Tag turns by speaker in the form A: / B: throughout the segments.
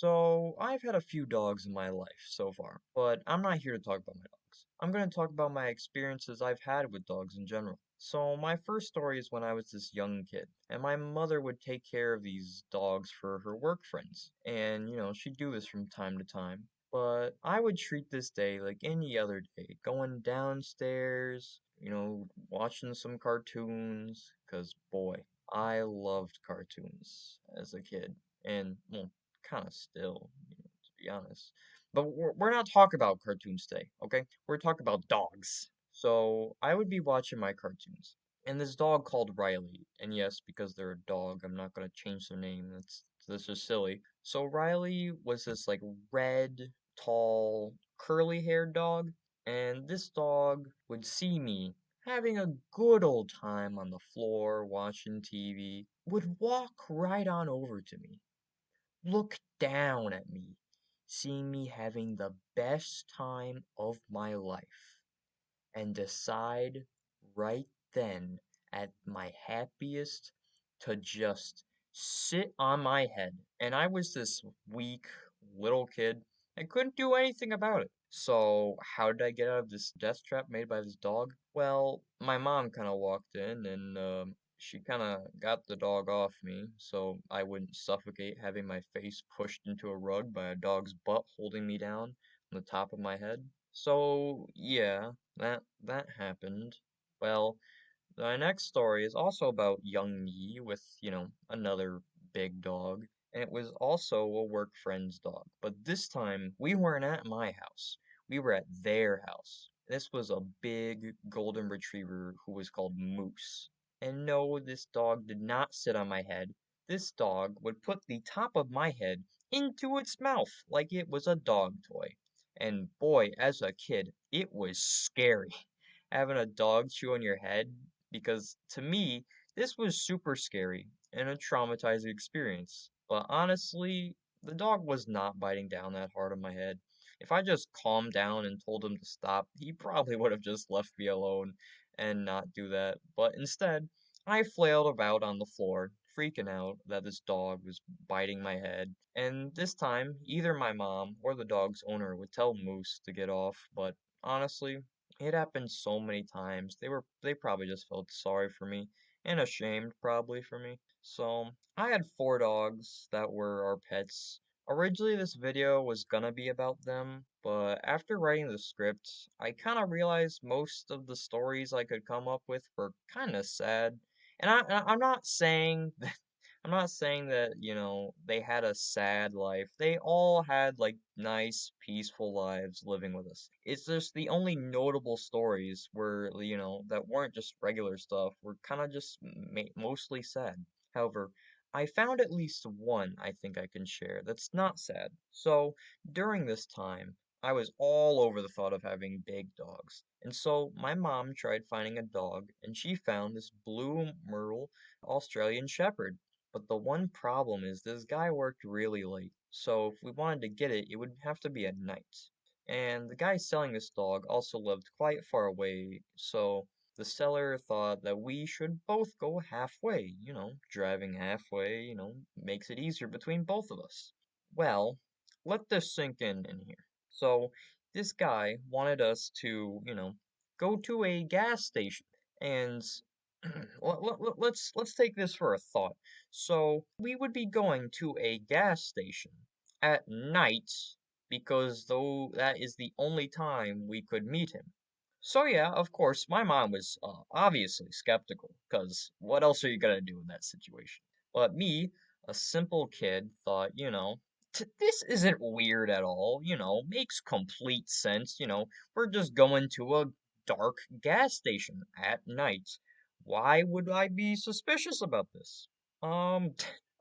A: So, I've had a few dogs in my life so far, but I'm not here to talk about my dogs. I'm going to talk about my experiences I've had with dogs in general. So, my first story is when I was this young kid, and my mother would take care of these dogs for her work friends. And, she'd do this from time to time. But I would treat this day like any other day, going downstairs, watching some cartoons, because boy, I loved cartoons as a kid. And, well, kind of still, to be honest. But we're not talking about cartoons today, okay? We're talking about dogs. So I would be watching my cartoons, and this dog called Riley, and yes, because they're a dog, I'm not gonna change their name. That's just silly. So Riley was this like red, tall, curly-haired dog, and this dog would see me having a good old time on the floor watching TV, would walk right on over to me, look down at me, seeing me having the best time of my life, and decide right then at my happiest to just sit on my head. And I was this weak little kid and couldn't do anything about it. So, how did I get out of this death trap made by this dog? Well, my mom kind of walked in and she kind of got the dog off me so I wouldn't suffocate having my face pushed into a rug by a dog's butt holding me down on the top of my head. So, yeah, that happened. Well, the next story is also about young me with, another big dog, and it was also a work friend's dog. But this time we weren't at my house. We were at their house. This was a big golden retriever who was called Moose. And no, this dog did not sit on my head. This dog would put the top of my head into its mouth like it was a dog toy. And boy, as a kid, it was scary having a dog chew on your head, because to me, this was super scary and a traumatizing experience. But honestly, the dog was not biting down that hard on my head. If I just calmed down and told him to stop, he probably would have just left me alone and not do that. But instead, I flailed about on the floor, freaking out that this dog was biting my head. And this time, either my mom or the dog's owner would tell Moose to get off, but honestly, it happened so many times. They probably just felt sorry for me and ashamed probably for me. So, I had four dogs that were our pets. Originally this video was gonna be about them, but after writing the script, I kind of realized most of the stories I could come up with were kind of sad. And I'm not saying I'm not saying that, they had a sad life. They all had like nice, peaceful lives living with us. It's just the only notable stories were, that weren't just regular stuff, were kind of just mostly sad. However, I found at least one I think I can share that's not sad. So, during this time, I was all over the thought of having big dogs. And so my mom tried finding a dog, and she found this blue Merle Australian Shepherd. But the one problem is this guy worked really late, so if we wanted to get it, it would have to be at night. And the guy selling this dog also lived quite far away, so the seller thought that we should both go halfway. Driving halfway, makes it easier between both of us. Well, let this sink in here. So, this guy wanted us to, go to a gas station and let's take this for a thought. So we would be going to a gas station at night because though that is the only time we could meet him. So yeah, of course, my mom was obviously skeptical, because what else are you gonna do in that situation? But me, a simple kid, thought, this isn't weird at all, makes complete sense, we're just going to a dark gas station at night. Why would I be suspicious about this? Um,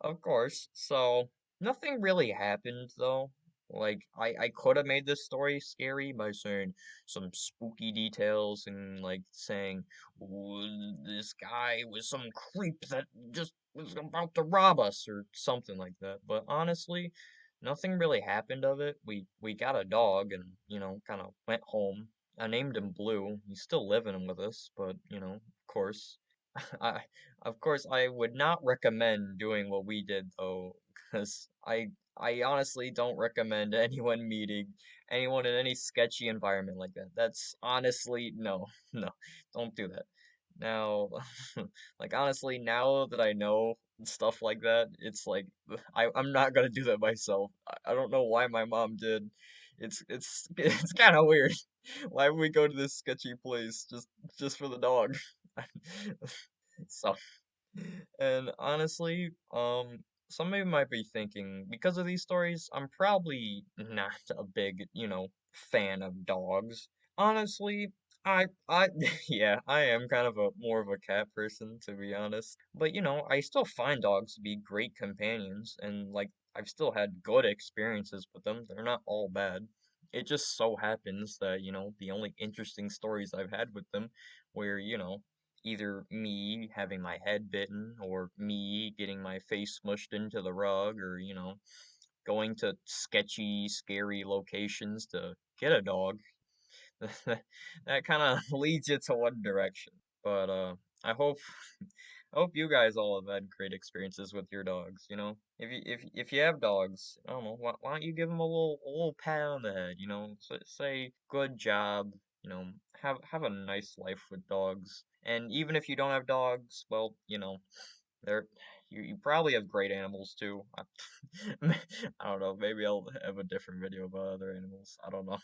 A: of course. So, nothing really happened though. Like, I could have made this story scary by saying some spooky details and, like, saying, "Ooh, this guy was some creep that just was about to rob us," or something like that. But honestly, nothing really happened of it. We got a dog and, kind of went home. I named him Blue. He's still living with us, but, of course. I of course I would not recommend doing what we did though, because I honestly don't recommend anyone meeting anyone in any sketchy environment like that. That's honestly no, no, don't do that. Now, like honestly, now that I know stuff like that, it's like I'm not gonna do that myself. I don't know why my mom did. It's it's kind of weird. Why would we go to this sketchy place just for the dog? So. And honestly, somebody might be thinking, because of these stories, I'm probably not a big, fan of dogs. Honestly, I, yeah, I am kind of a more of a cat person, to be honest. But I still find dogs to be great companions, and like, I've still had good experiences with them. They're not all bad. It just so happens that, the only interesting stories I've had with them where, either me having my head bitten or me getting my face smushed into the rug or, going to sketchy, scary locations to get a dog. That kind of leads you to one direction. But I hope I hope you guys all have had great experiences with your dogs, If you have dogs, I don't know, why don't you give them a little pat on the head, say good job, have a nice life with dogs. And even if you don't have dogs, well, they're you probably have great animals too. I don't know, maybe I'll have a different video about other animals. I don't know.